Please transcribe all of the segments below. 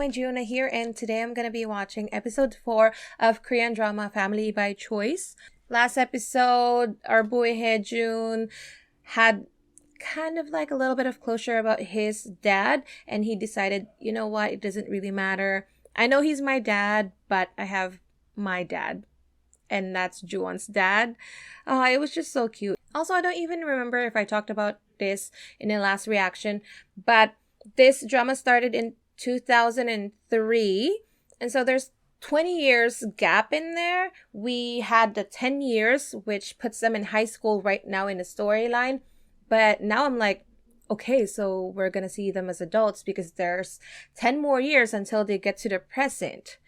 everyone, Giona here, and today I'm going to be watching episode 4 of Korean drama Family by Choice. Last episode, our boy Haejun had kind of like a little bit of closure about his dad, and he decided, you know what, it doesn't really matter. I know he's my dad, but I have my dad, and that's Juwon's dad. It was just so cute. Also, I don't even remember if I talked about this in the last reaction, but this drama started in 2003, and so there's 20 years gap in there. We had the 10 years, which puts them in high school right now in the storyline, but now I'm like, okay, so we're gonna see them as adults because there's 10 more years until they get to the present,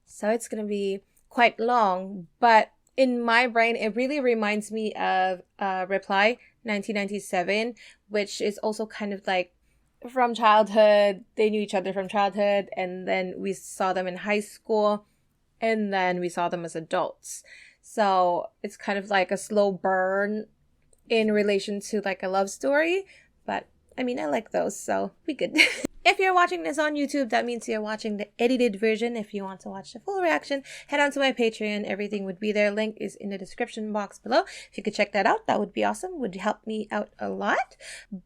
so it's gonna be quite long. But in my brain, it really reminds me of Reply 1997, which is also kind of like from childhood. They knew each other from childhood, and then we saw them in high school, and then we saw them as adults. So it's kind of like a slow burn in relation to like a love story. But I mean, I like those, so we good. If you're watching this on YouTube, that means you're watching the edited version. If you want to watch the full reaction, head on to my Patreon. Everything would be there. Link is in the description box below. If you could check that out, that would be awesome. Would help me out a lot.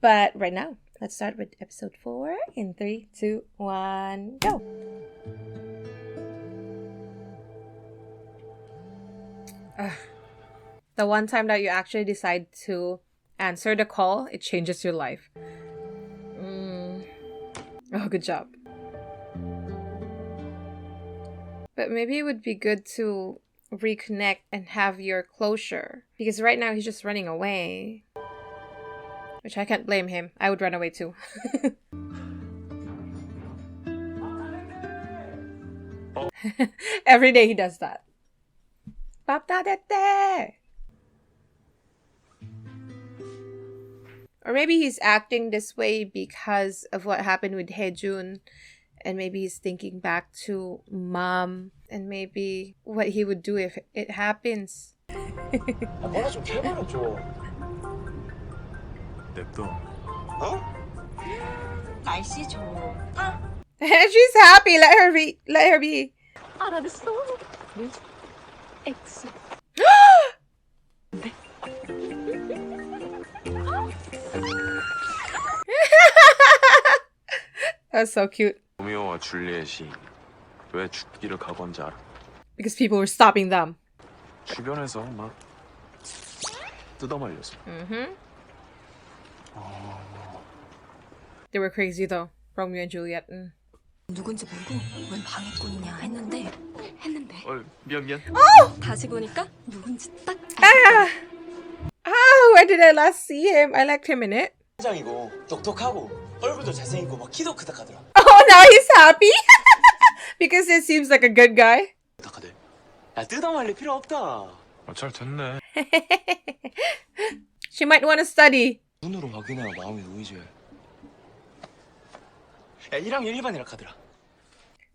But right now, let's start with episode 4 in 3, 2, 1, go. The one time that you actually decide to answer the call, it changes your life. Oh, good job. But maybe it would be good to reconnect and have your closure. Because right now he's just running away. Which I can't blame him. I would run away too. Every day he does that. Or maybe he's acting this way because of what happened with Haejun, and maybe he's thinking back to mom, and maybe what he would do if it happens. 뭐라 좀 개발해줘. 냅둬. 어? 날씨 좋다. She's happy. Let her be. Let her be. 알아냈어. X. That's so cute. 로미오와 줄리엣이 왜 죽기를 각오한지 알아? Because people were stopping them. 주변에서 막 뜯어말렸어. They were crazy though. Romeo and Juliet. 누군지 모르고 웬 방해꾼이냐 했는데 미안. 다시 보니까 누군지 딱. Where did I last see him? I liked him in it. 장이고 똑똑하고 얼굴도 잘생기고 막 키도 크다 하더라. Oh, now he's happy? Because it seems like a good guy. 부탁하대. 야 뜯어말릴 필요 없다. 잘 됐네. She might want to study. 눈으로 확인해야 마음이 놓이지. 야 1학년 1반이라 카더라.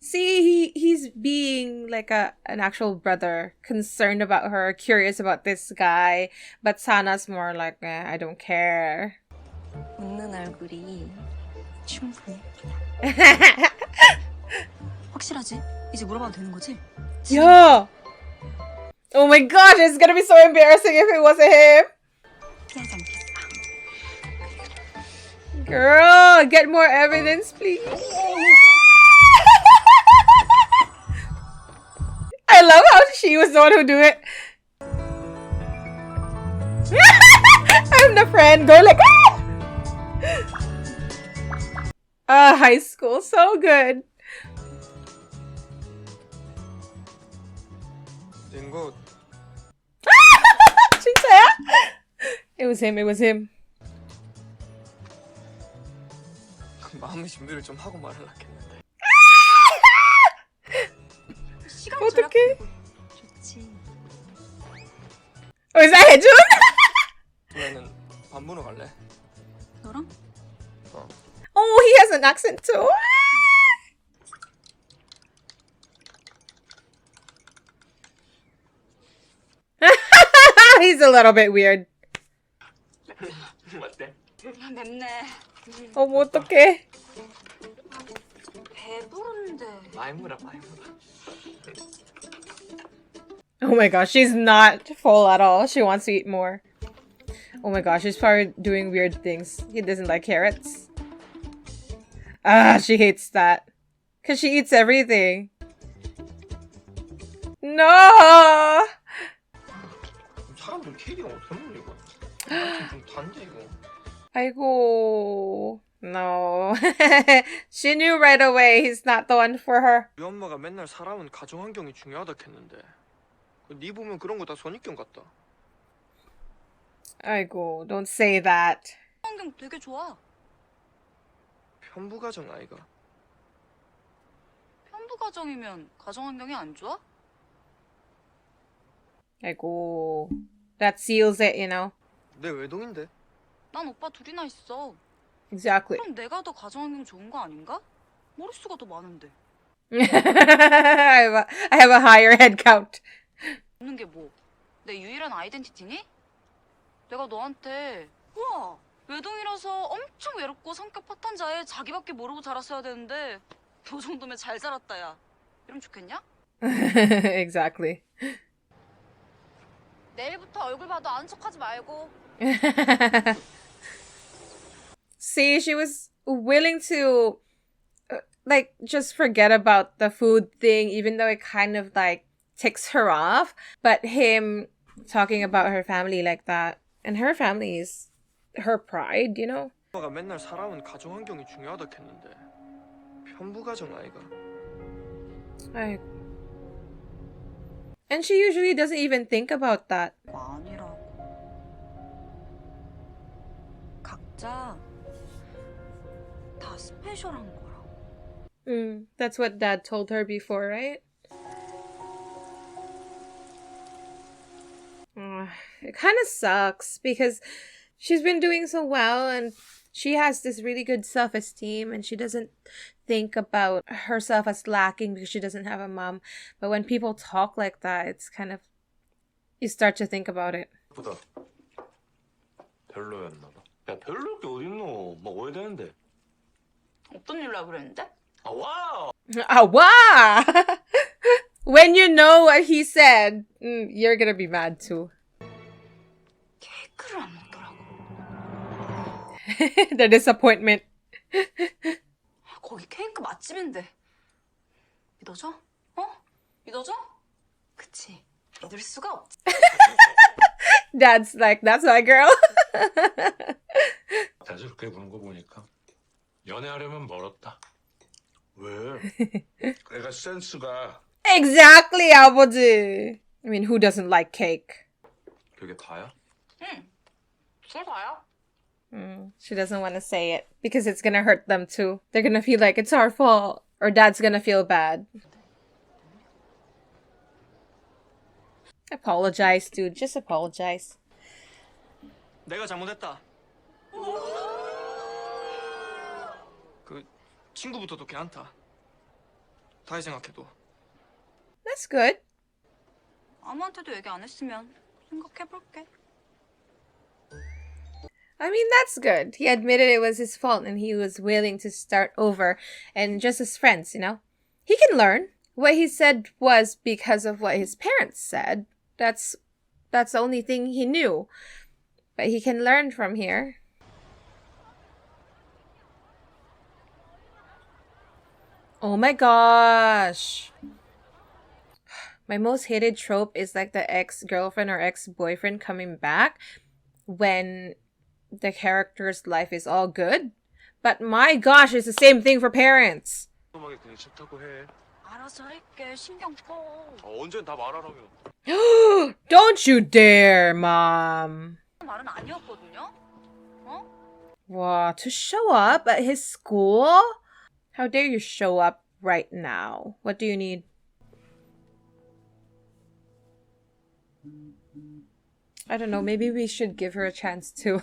See, he's being like an actual brother, concerned about her, curious about this guy. But Sana's more like, I don't care. 웃는 얼굴이 충분해. 확실하지? 이제 물어봐도 되는 거지? Yeah. Oh my gosh, it's gonna be so embarrassing if it wasn't him. 피하지 않겠어. Girl, get more evidence, please. I love how she was the one who do it. I'm the friend. Go like, high school, so good. 된 거. 진짜야? It was him. It was him. 마음의 준비를 좀 하고 말하려고 했는데. 시간 어떡해? 좋지. Oh, is that Haejun? 그러면은 밥 먹으러 갈래? 너랑? Oh, he has an accent too. He's a little bit weird. 어때? 맵네. 어머, 어떡해. 배부른데. 마이무라 마이무라. Oh my gosh, she's not full at all. She wants to eat more. Oh my gosh, she's probably doing weird things. He doesn't like carrots. Ah, she hates that. Because she eats everything. No! 사람들 캐리가 어떻게 먹는 이거? 좀 단데 이거. 아이고. No. She knew right away he's not the one for her. 우리 엄마가 맨날 사람은 가정 환경이 중요하다 했는데 네 보면 그런 거 다 선입견 같다. 아이고, don't say that. 환경 되게 좋아. 편부 가정 아이가. 편부 가정이면 가정 환경이 안 좋아? 아이고. That seals it, you know? 내 외동인데. 난 오빠 둘이나 있어. Exactly. 그럼 내가 더 가정 환경 좋은 거 아닌가? 머릿수가 더 많은데. I have a higher head count. 없는 게 뭐? 내 유일한 아이덴티티니? 내가 너한테 우와 외동이라서 엄청 외롭고 성격 파탄자에 자기밖에 모르고 자랐어야 되는데 너 정도면 잘 자랐다 야. 이러면 좋겠냐? Exactly. 내일부터 얼굴 봐도 아는 척하지 말고. See, she was willing to like just forget about the food thing even though it kind of like ticks her off, but him talking about her family like that, and her family is her pride, you know? 엄마가 맨날 사람은 가정 환경이 중요하다 했는데 편부 가정 아이가. 아이고. And she usually doesn't even think about that. 아니라고. 각자 다 스페셜한 거라고. That's what Dad told her before, right? It kind of sucks because she's been doing so well and she has this really good self-esteem and she doesn't think about herself as lacking because she doesn't have a mom. But when people talk like that, it's kind of, you start to think about it. 보다 별로였나 봐. 야, 별로 게 어딨노? 먹어야 되는데. 어떤 일로 그랬는데? 아, 와우! Ah, wow! When you know what he said, you're gonna be mad too. 케이크를 안 먹더라고. The disappointment. 거기 케이크 맛집인데. 믿어줘? 어? 믿어줘? 그치. 믿을 수가 없지. Dad's like, that's my girl. 자주롭게 구는 거 보니까 연애하려면 멀었다. 왜? 애가 센스가. Exactly, 아버지. I mean, who doesn't like cake? 그게 다야? 응. 그게 다야. She doesn't want to say it because it's gonna hurt them too. They're gonna feel like it's our fault, or Dad's gonna feel bad. Apologize, dude. Just apologize. 내가 잘못했다. 그 친구부터도 괜찮다. 다시 생각해도. That's good. 아무한테도 얘기 안 했으면 생각해볼게. I mean, that's good. He admitted it was his fault and he was willing to start over and just as friends, you know? He can learn. What he said was because of what his parents said. That's the only thing he knew. But he can learn from here. Oh my gosh. My most hated trope is like the ex-girlfriend or ex-boyfriend coming back when the character's life is all good. But my gosh, it's the same thing for parents. 음악에 그냥 싫다고 해. 알아서 할게. 신경 꺼. 언젠 다 말하라며. Don't you dare, Mom. 말은 아니었거든요. 어? Wow, to show up at his school? How dare you show up right now? What do you need? I don't know, maybe we should give her a chance too.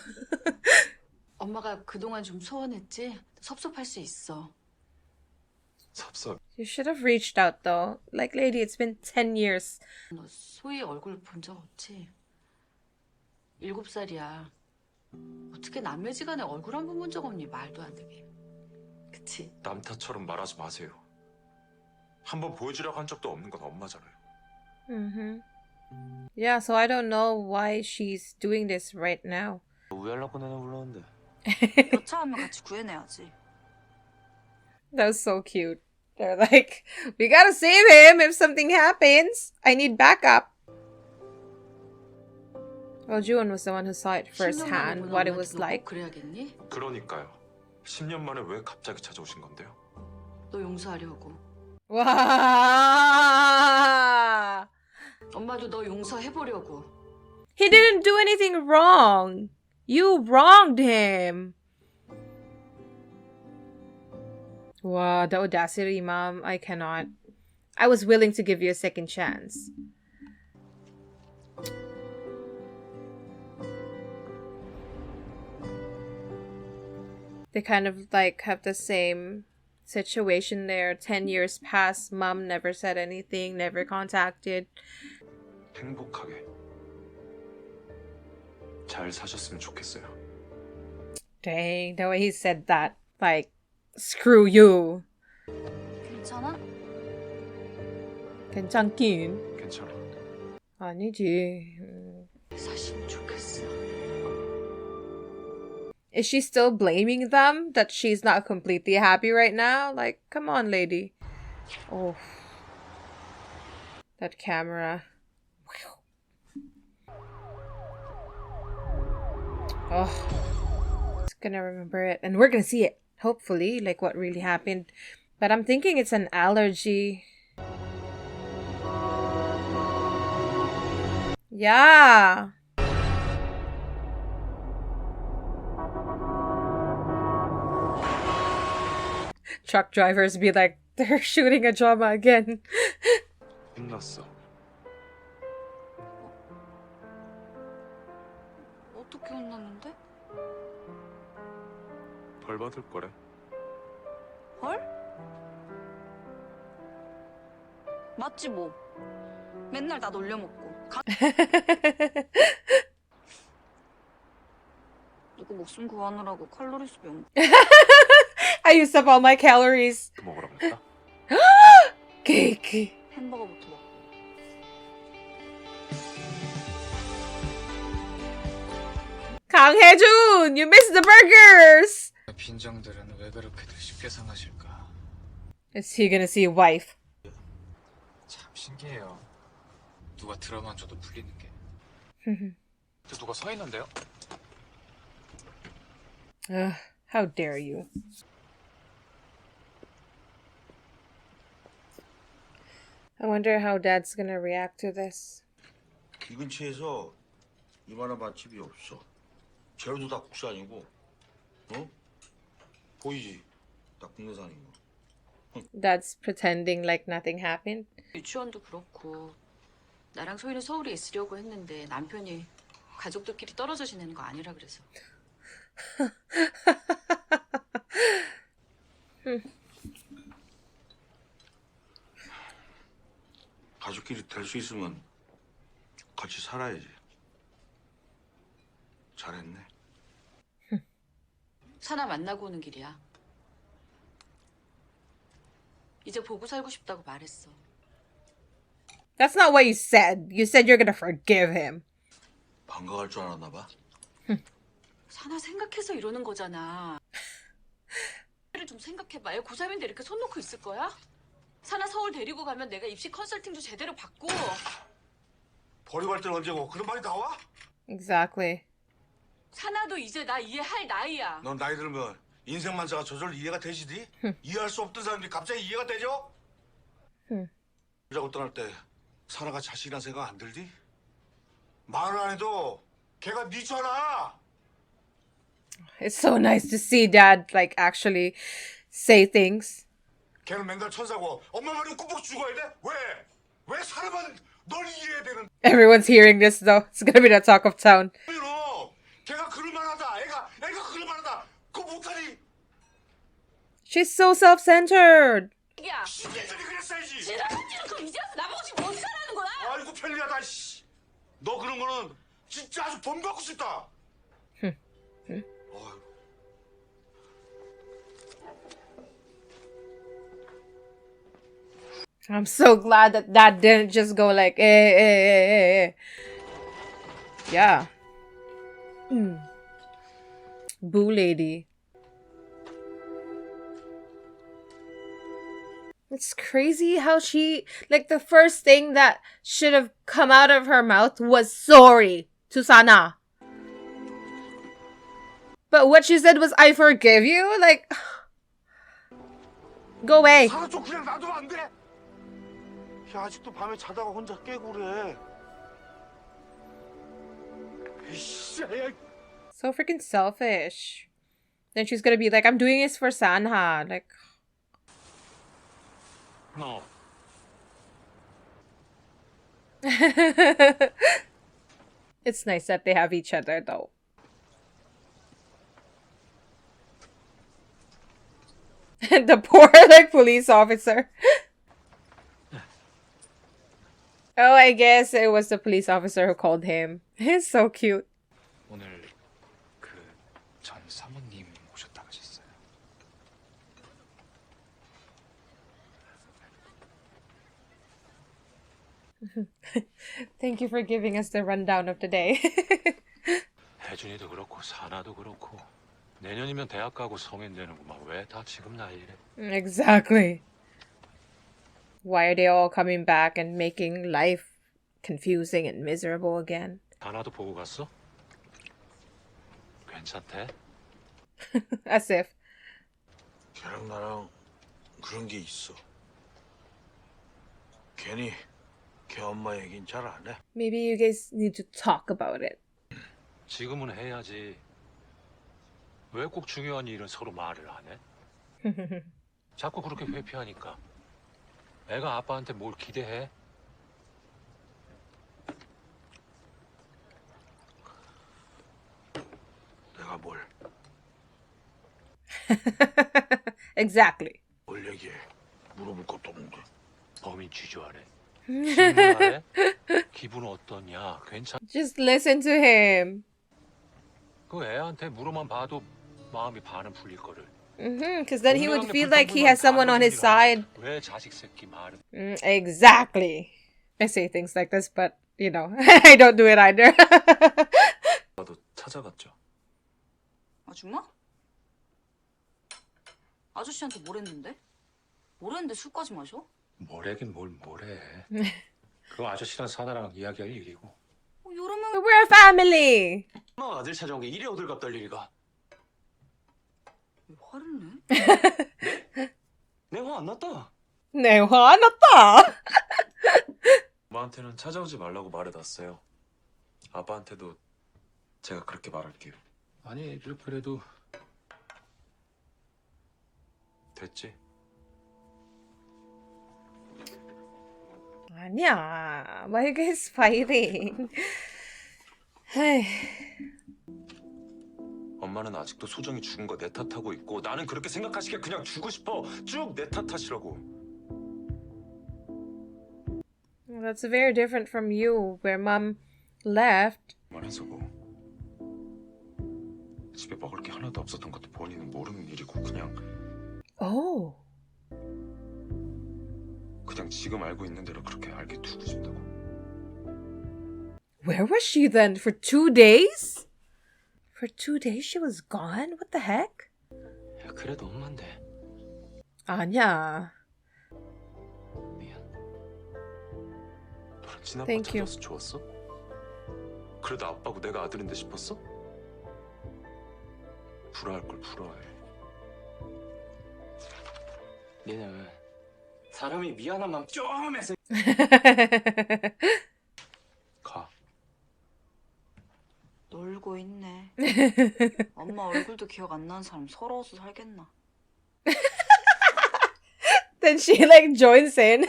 엄마가 그동안 좀 소원했지? 섭섭할 수 있어. 섭섭. You should have reached out though. Like, lady, it's been 10 years. 너 소희 얼굴 본 적 없지? 7살이야. 어떻게 남매지간에 얼굴 한 번 본 적 없니? 말도 안 되게. 그치? 남 탓처럼 말하지 마세요. 한번 보여주려고 한 적도 없는 건 엄마잖아요. Mm-hmm. Yeah, so I don't know why she's doing this right now. 우연락 보내는 불렀는데. 여차하면 같이 구해내야지. That was so cute. They're like, we gotta save him if something happens. I need backup. Well, Juwon was the one who saw it 10년 만에 firsthand, 보는 what it 엄마한테 was 너 꼭 like. 그래야겠니? 그러니까요. 10년 만에 왜 갑자기 찾아오신 건데요? 너 용서하려고. Wow. 엄마도 너 용서해보려고. He didn't do anything wrong. You wronged him. Wow, the audacity, Mom. I cannot. I was willing to give you a second chance. They kind of like have the same situation there. 10 years passed. Mom never said anything, never contacted. 행복하게 잘 사셨으면 좋겠어요. Dang, the way he said that. Like, screw you. 괜찮아? 괜찮긴. 괜찮아. 아니지. 사시면 좋겠어. Is she still blaming them that she's not completely happy right now? Like, come on, lady. Oh. That camera. Oh. It's gonna remember it. And we're gonna see it. Hopefully, like what really happened. But I'm thinking it's an allergy. Yeah. Truck drivers be like, they're shooting a drama again. 혼났어. 어떻게 혼났는데? 벌 받을 거래. 헐? 맞지 뭐. 맨날 나 놀려먹고. 누구 목숨 구하느라고 칼로리 수 명. I used up all my calories. 먹으라고 했다. Cake. 햄버거부터 먹어. 강혜준, you missed the burgers. 빈정들은 왜 그렇게들 쉽게 상하실까? Is he gonna see a wife? 참 신기해요. 누가 들어만 줘도 풀리는 게. 저 누가 서 있는데요? How dare you? I wonder how Dad's gonna react to this. 이 근처에서 이만한 맛집이 없어. 재료도 다 국산이고, 어? 보이지? 다 국내산인 거. Dad's pretending like nothing happened. 유치원도 그렇고 나랑 소희는 서울에 있으려고 했는데 남편이 가족들끼리 떨어져 지내는 거 아니라 그래서. 가족끼리 될 수 있으면 같이 살아야지. 잘했네. 산하 만나고 오는 길이야. 이제 보고 살고 싶다고 말했어. That's not what you said. You said you're gonna forgive him. 반가워할 줄 알았나 봐. 산하 생각해서 이러는 거잖아. 를 좀 생각해봐. 얘 고3인데 이렇게 손 놓고 있을 거야? 산하 서울 데리고 가면 내가 입시 컨설팅도 제대로 받고. 버리고 갈 때는 언제고 그런 말이 나와? Exactly. 산하도 이제 나 이해할 나이야. 넌 나이 들면 인생 만사가 저절로 이해가 되지디? 이해할 수 없던 사람들이 갑자기 이해가 되죠? 자고 떠날 때 사나가 자식이란 생각 안 들디? 말을 안 해도 걔가 니잖아. It's so nice to see Dad like actually say things. 걔는 맨날 천사고 엄마 말은 꾹꾹 죽어야 돼? 왜? 왜 사람은 널 이해해야 되는 Everyone's hearing this though. It's gonna be the talk of town. 너? 걔가 그럴만하다. 애가 그럴만하다. 그거 못하니? She's so self-centered. 야, 신경전이 그랬어야지. 지랄한지는 그럼 이제 와서 나보고 지금 어떻게 하라는 거야? 아이고 편리하다. 씨. 너 그런 거는 진짜 아주 범받고 싶다. 어휴. I'm so glad that that didn't just go like, eh. Yeah. Boo lady. It's crazy how she, like, the first thing that should have come out of her mouth was sorry to Sanha. But what she said was, I forgive you? Like, go away. 사나 좀 그냥 놔두면 안 돼? 야, 아직도 밤에 자다가 혼자 깨고 그래. 에이씨, 야. So freaking selfish. Then she's gonna be like, I'm doing this for Sanha. Like, 너 it's nice that they have each other though. The poor like police officer. Oh, I guess it was the police officer who called him. He's so cute. 오늘 그 전 사모님 오셨다 가셨어요. Thank you for giving us the rundown of the day. 혜준이도 그렇고 사나도 그렇고 내년이면 대학 가고 성인 되는구만. 왜 다 지금 나이래? Exactly. Why are they all coming back and making life confusing and miserable again? 사나도 보고 갔어? 괜찮대? As if. 걔랑 나랑 그런 게 있어. 괜히 걔 엄마 얘긴 잘 안 해. Maybe you guys need to talk about it. 지금은 해야지. 왜 꼭 중요한 일은 서로 말을 안 해? 자꾸 그렇게 회피하니까. 애가 아빠한테 뭘 기대해? 내가 뭘 Exactly. 뭘 얘기해. 물어볼 것도 없는데. 범인 취조하래. 질문하래? 기분 어떠냐? 괜찮? Just listen to him. 그 애한테 물어만 봐도 마음이 반은 풀릴 거를. Because then he would feel like he has someone on his side. 왜 자식 새끼 말은? Exactly. I say things like this, but you know, I don't do it either. 나도 찾아갔죠. 아줌마? 아저씨한테 뭘 했는데? 뭘 했는데 술까지 마셔? 뭐래긴 뭘 뭐래. 그거 아저씨랑 사나랑 이야기할 일이고. 여름은 We're a family. 엄마가 아들 찾아온 게 이리 오들갑 떨 일이가. 왜 화를 내? 내 화 안 났다. 네, 화났다. 엄마한테는 찾아오지 말라고 말해놨어요. 아빠한테도 제가 그렇게 말할게요. 아니 그래도 됐지. 아니야. Why are you guys fighting? Hey. 엄마는 아직도 소정이 죽은 거 내 탓하고 있고 나는 그렇게 생각하시게 그냥 주고 싶어. 쭉 내 탓하시라고. Well, that's very different from you, where mom left. 말해서 뭐 집에 먹을 게 하나도 없었던 것도 본인은 모르는 일이고 그냥 지금 알고 있는 대로 그렇게 알게 두고 싶다고. Where was she then? For 2 days? For 2 days she was gone? What the heck? 야, 그래도 엄마인데. 아니야. 미안. 너랑 친아빠 Thank you. 찾아서 좋았어? 그래도 아빠고 내가 아들인데 싶었어? 불화할 걸 불화해. 니는 사람이 미안한 마음 좀 해서 가. 놀고 있네. 엄마 얼굴도 기억 안 나는 사람 서러워서 살겠나? Then she like joins in.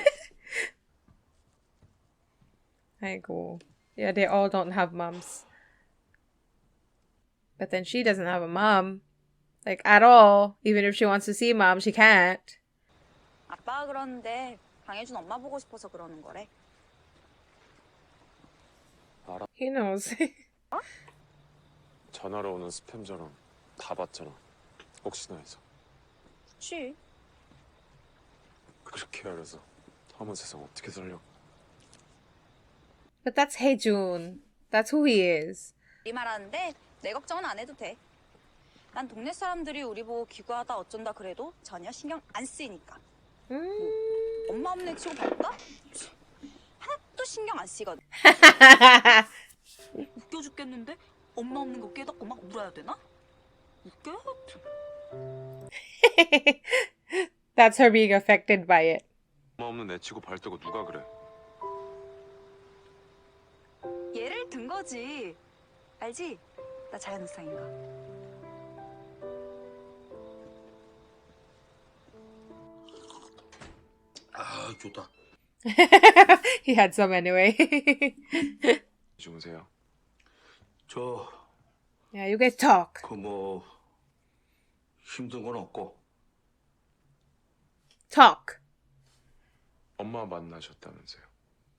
아이고. Yeah, they all don't have moms. But then she doesn't have a mom. Like at all. Even if she wants to see mom, she can't. 아빠가 그러는데 강혜준 엄마 보고 싶어서 그러는 거래. He knows. 전화로 오는 스팸 전화 다 받잖아. 혹시나 해서. 그치? 그렇게 알아서 어머 세상 어떻게 살려고. But that's Haejun. That's who he is. 이 말하는데 내 걱정은 안 해도 돼. 난 동네 사람들이 우리 보고 기구하다 어쩐다 그래도 전혀 신경 안 쓰이니까. 엄마 없네 치고 발까? 하나도 신경 안 쓰이거든. 웃겨 죽겠는데? 엄마 없는 거 깨닫고 막 울어야 되나? 웃겨? That's her being affected by it. 엄마 없는 애 치고 발 떼고 누가 그래. 얘를 든 거지. 알지? 나 자연상인 거. 아, 좋다. He had some anyway. 주무세요. 저, Yeah, you guys talk. 힘든 건 없고. Talk. 엄마 만나셨다면서요.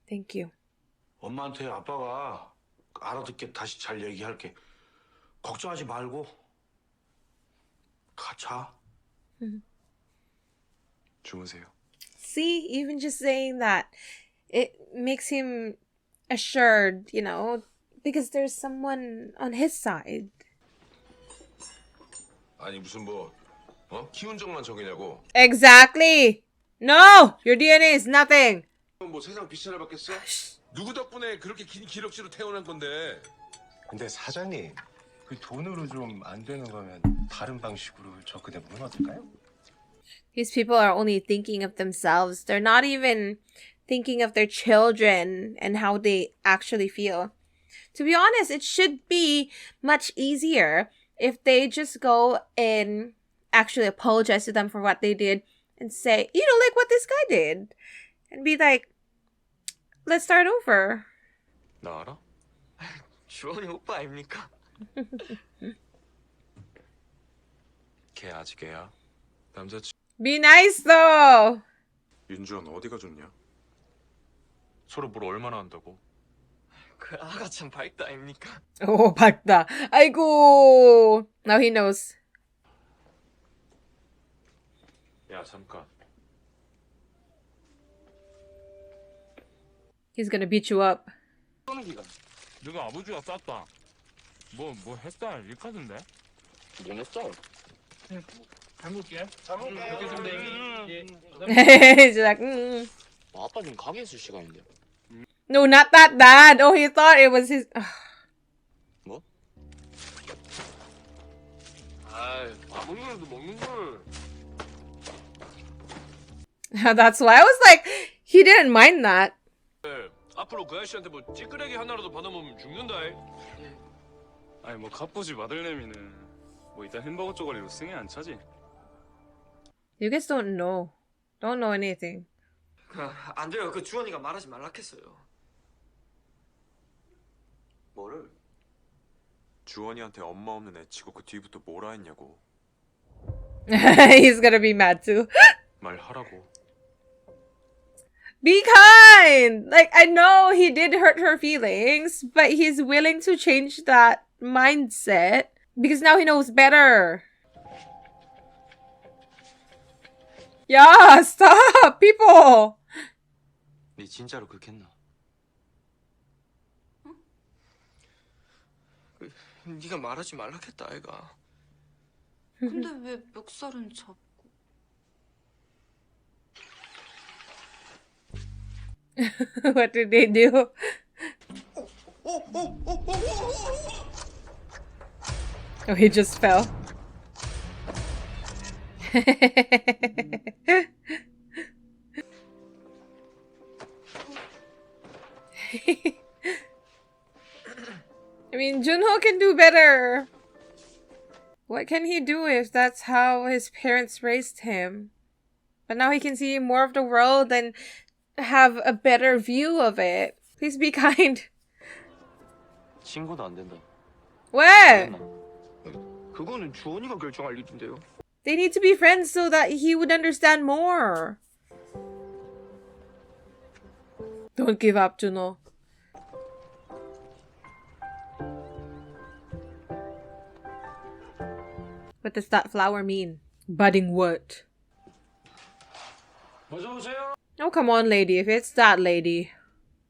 Thank you. 엄마한테 아빠가 알아듣게 다시 잘 얘기할게. 걱정하지 말고. 가자. 주무세요. See, even just saying that, it makes him assured, because there's someone on his side. 아니 무슨 키운정만 적이냐고. Exactly. No, your DNA is nothing. 세상 빛을 받겠어? 누구 덕분에 그렇게 긴 기럭지로 태어난 건데. 근데 사장님, 그 돈으로 좀 안 되는 거면 다른 방식으로 접근해 보면 어떨까요? These people are only thinking of themselves. They're not even thinking of their children and how they actually feel. To be honest, it should be much easier if they just go and actually apologize to them for what they did and say, like what this guy did. And be like, let's start over. 나 알아? 주원이 오빠 아닙니까? 걔 아직 애야. 남자친구 Be nice though. 윤주원 어디가 좋냐? 서로 뭘 얼마나 한다고? 그 아가 참 밝다 아닙니까? Oh, 밝다. 아이고. Now he knows. 야 잠깐. He's gonna beat you up. 너가 아버지가 쌌다. 뭐 했다 일카던데? 뭐 했어? 잘 먹게. He's like, 아빠 지금 가게 있을 시간인데. No, not that bad. Oh, he thought it was his. 뭐? 아, 아무래도 먹는 걸. That's why I was like, he didn't mind that. 앞으로 그 아저씨한테 찌끄레기 하나라도 받아먹으면 죽는다. 아니 갑부지 마들내미는 이따 햄버거 쪼가리로 승에 안 차지. You guys don't know anything. 안 돼요. 그 주원이가 말하지 말라 했어요. 뭐를? 주원이한테 엄마 없는 애 치고 그 뒤부터 뭐라 했냐고. He's gonna be mad too. 말하라고. Be kind! Like, I know he did hurt her feelings, but he's willing to change that mindset because now he knows better. Yeah, stop, people! 네 진짜로 그렇게 했나? 네가 말하지 말라 했다 아이가. 근데 왜 멱살은 잡고? What did they do? Oh, he just fell. I mean, Junho can do better. What can he do if that's how his parents raised him? But now he can see more of the world and have a better view of it. Please be kind. 친구도 안 된다. 왜? 그거는 주원이가 결정할 일인데요. They need to be friends so that he would understand more. Don't give up, Juno. What does that flower mean? Budding what? 어서 오세요. Oh, come on, lady. If it's that lady.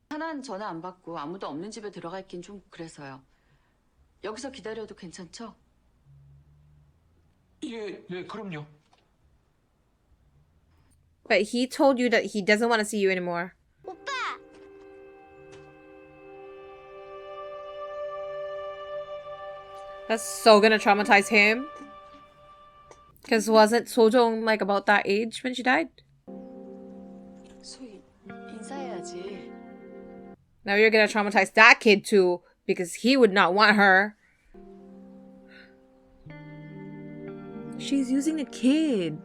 하나는 전화 안 받고 아무도 없는 집에 들어가 있긴 좀 그래서요. 여기서 기다려도 괜찮죠? 예, 그럼요. But he told you that he doesn't want to see you anymore. 오빠! That's so gonna traumatize him. Because wasn't Sojong like about that age when she died? 소희, 인사해야지. Now you're gonna traumatize that kid too, because he would not want her. She's using the kid.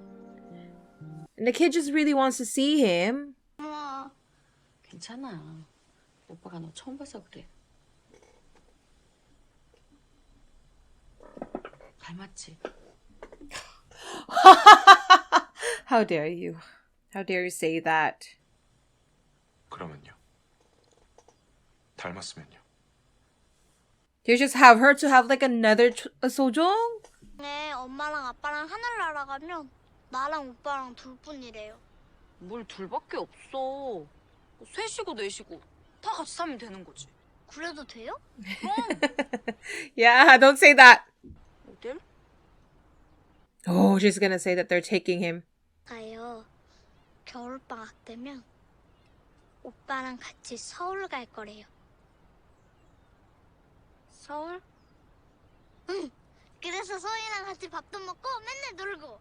And the kid just really wants to see him. 괜찮아. 오빠가 너 처음 봐서 그래. 닮았지? How dare you? How dare you say that? 그러면요. 닮았으면요. You just have her to have like another Sojong? 네, 엄마랑 아빠랑 하늘 날아가면 나랑 오빠랑 둘뿐이래요. 뭘 둘밖에 없어. 셋이고 넷이고 다 같이 살면 되는 거지. 그래도 돼요? Yeah, don't say that. 어딜? Oh, she's gonna say that they're taking him. 가요. 겨울방학 되면 오빠랑 같이 서울 갈 거래요. 서울? 응. 그래서 소희랑 같이 밥도 먹고 맨날 놀고.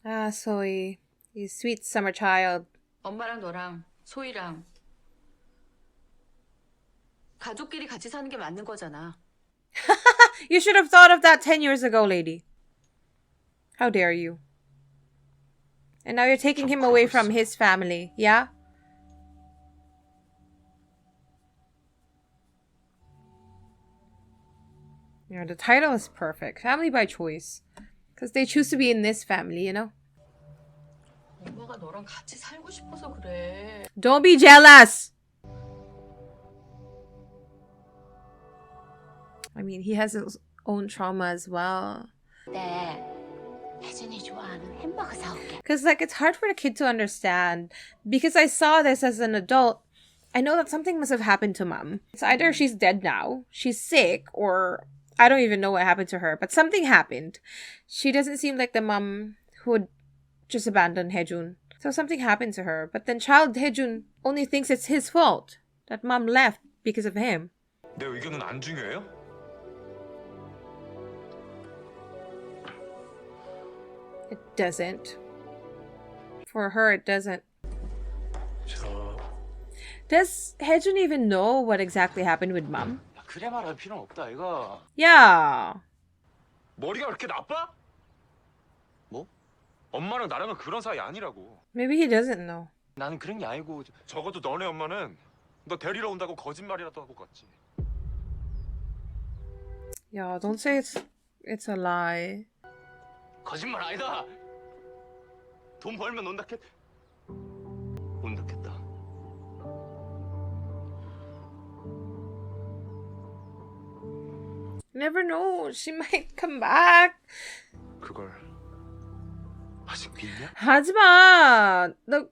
Ah, Soy, you sweet summer child. 엄마랑 너랑 소희랑 가족끼리 같이 사는 게 맞는 거잖아. You should have thought of that 10 years ago, lady. How dare you? And now you're taking him away from his family, yeah? Yeah, the title is perfect. Family by choice. Because they choose to be in this family, you know? 엄마가 너랑 같이 살고 싶어서 그래. Don't be jealous! I mean, he has his own trauma as well. 네. 혜진이 좋아하는 햄버거 사올게. Because, like, it's hard for the kid to understand. Because I saw this as an adult. I know that something must have happened to mom. It's either she's dead now, she's sick, or I don't even know what happened to her. But something happened. She doesn't seem like the mom who would just abandon Haejun. So something happened to her. But then child Haejun only thinks it's his fault. That mom left because of him. 내 의견은 안 중요해요? It doesn't. For her, it doesn't. Does Haejun even know what exactly happened with mom? 그래 말할 필요는 없다 이거. Yeah. 머리가 그렇게 나빠? 뭐? 엄마랑 나랑은 그런 사이 아니라고. Maybe he doesn't know. 나는 그런 게 아니고. 적어도 너네 엄마는 너 데리러 온다고 거짓말이라도 하고 갔지. Yeah, don't say it's a lie. 거짓말 아니다. 돈 벌면 온다 했. 온다 했다. Never know. She might come back. 그걸 아직 믿냐? 하지마. 너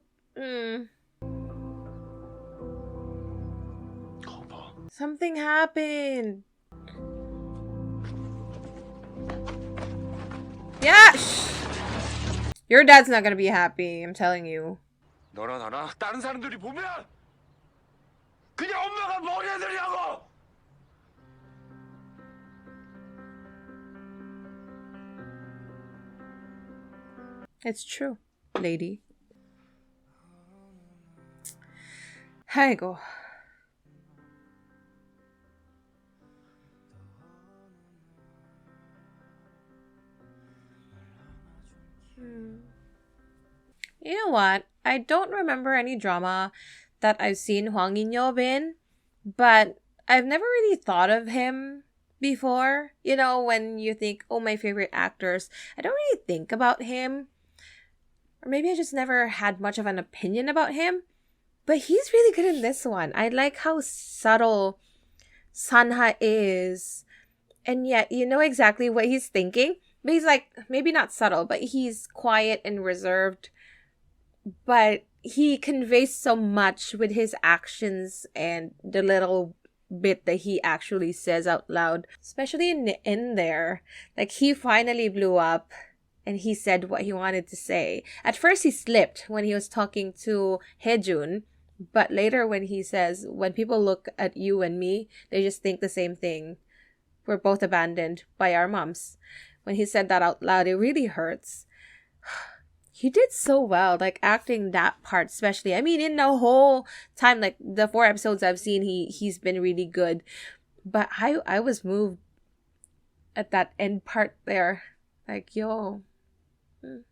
거봐. Something happened. Yeah. Your dad's not gonna be happy. I'm telling you. 너랑 나랑 다른 사람들이 보면 그냥 엄마가 머리에 들냐고. It's true, lady. 아이고. You know what? I don't remember any drama that I've seen Hwang In-yeop in, but I've never really thought of him before. You know, when you think, oh, my favorite actors, I don't really think about him. Or maybe I just never had much of an opinion about him. But he's really good in this one. I like how subtle Sanha is. And yet, you know exactly what he's thinking. But he's like, maybe not subtle, but he's quiet and reserved. but he conveys so much with his actions and the little bit that he actually says out loud, especially in the end there. Like, he finally blew up and he said what he wanted to say. At first he slipped when he was talking to Hejun, but later when he says, when people look at you and me, they just think the same thing. We're both abandoned by our moms. When he said that out loud, it really hurts. He did so well, like, acting that part especially. I mean, in the whole time, like, the 4 episodes I've seen, he's been really good. But I was moved at that end part there. Like, yo,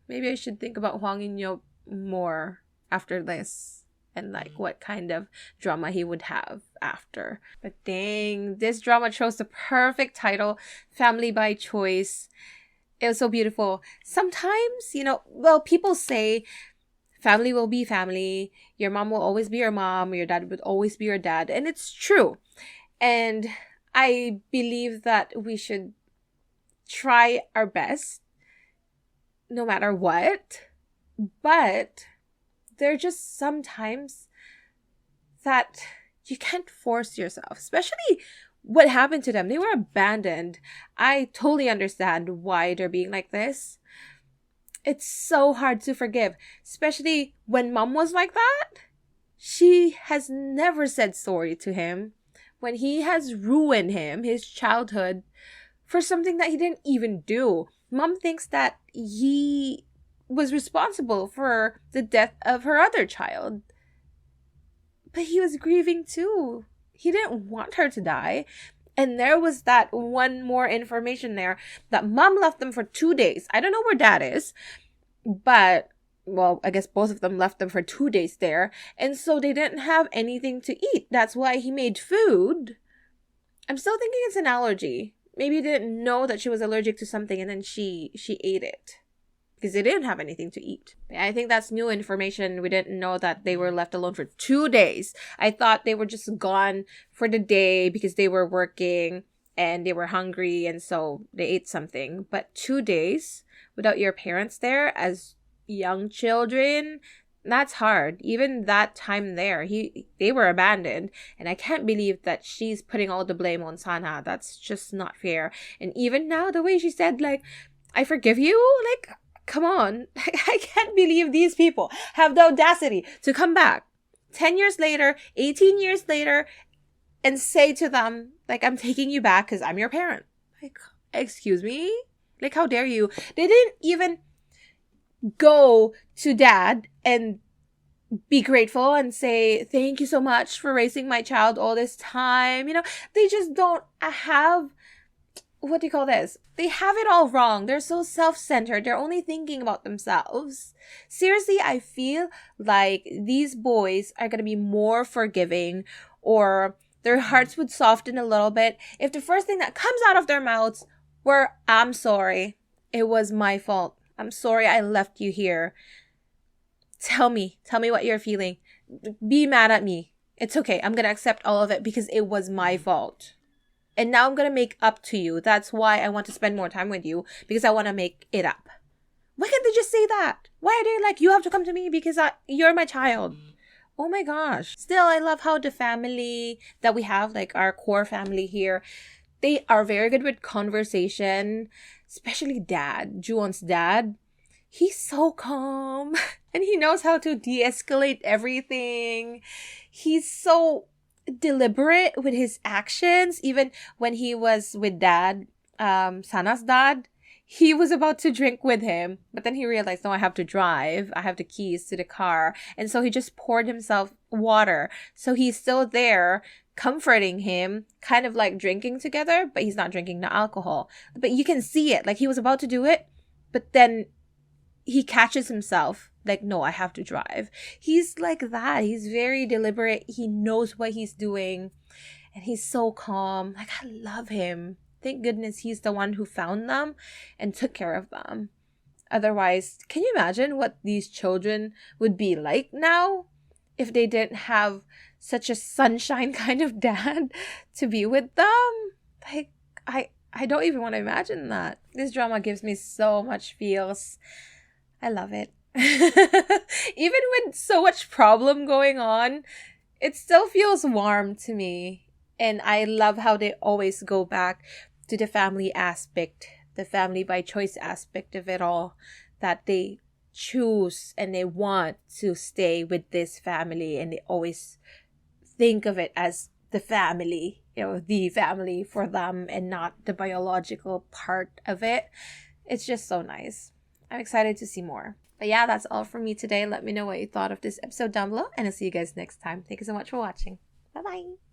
maybe I should think about Hwang In-yo more after this. And, like, what kind of drama he would have after. But dang, this drama chose the perfect title, Family by Choice. It was so beautiful. Sometimes, well, people say family will be family. Your mom will always be your mom. Your dad would always be your dad. And it's true. And I believe that we should try our best no matter what. But there are just sometimes that you can't force yourself, especially what happened to them. They were abandoned. I totally understand why they're being like this. It's so hard to forgive, especially when mom was like that. She has never said sorry to him when he has ruined his childhood, for something that he didn't even do. Mom thinks that he was responsible for the death of her other child. But he was grieving too. He didn't want her to die. And there was that one more information there that mom left them for 2 days. I don't know where dad is, but, well, I guess both of them left them for 2 days there. And so they didn't have anything to eat. That's why he made food. I'm still thinking it's an allergy. Maybe he didn't know that she was allergic to something and then she ate it. Because they didn't have anything to eat. I think that's new information. We didn't know that they were left alone for 2 days. I thought they were just gone for the day because they were working and they were hungry and so they ate something. But 2 days without your parents there as young children, that's hard. Even that time there, they were abandoned. And I can't believe that she's putting all the blame on Sanha. That's just not fair. And even now, the way she said, like, I forgive you, like, come on. I can't believe these people have the audacity to come back 10 years later, 18 years later, and say to them, like, I'm taking you back because I'm your parent. Like, excuse me? Like, how dare you? They didn't even go to dad and be grateful and say, thank you so much for raising my child all this time. They just don't have, what do you call this? They have it all wrong. They're so self-centered. They're only thinking about themselves. Seriously, I feel like these boys are going to be more forgiving, or their hearts would soften a little bit if the first thing that comes out of their mouths were, I'm sorry. It was my fault. I'm sorry I left you here. Tell me what you're feeling. Be mad at me. It's okay. I'm going to accept all of it because it was my fault. And now I'm going to make up to you. That's why I want to spend more time with you, because I want to make it up. Why can't they just say that? Why are they like, you have to come to me because you're my child? Oh my gosh. Still, I love how the family that we have, like our core family here, they are very good with conversation, especially dad, Juwon's dad. He's so calm and he knows how to de-escalate everything. He's so deliberate with his actions. Even when he was with dad, Sana's dad, he was about to drink with him, but then he realized, no, I have to drive. I have the keys to the car. And so he just poured himself water. So he's still there comforting him, kind of like drinking together, but he's not drinking the alcohol. But you can see it, like he was about to do it, but then he catches himself, like, no, I have to drive. He's like that. He's very deliberate. He knows what he's doing. And he's so calm. Like, I love him. Thank goodness he's the one who found them and took care of them. Otherwise, can you imagine what these children would be like now if they didn't have such a sunshine kind of dad to be with them? Like, I don't even want to imagine that. This drama gives me so much feels. I love it. Even with so much problem going on, it still feels warm to me. And I love how they always go back to the family aspect, the family by choice aspect of it all, that they choose and they want to stay with this family, and they always think of it as the family, the family for them, and not the biological part of it. It's just so nice. I'm excited to see more. But yeah, that's all from me today. Let me know what you thought of this episode down below, and I'll see you guys next time. Thank you so much for watching. Bye-bye.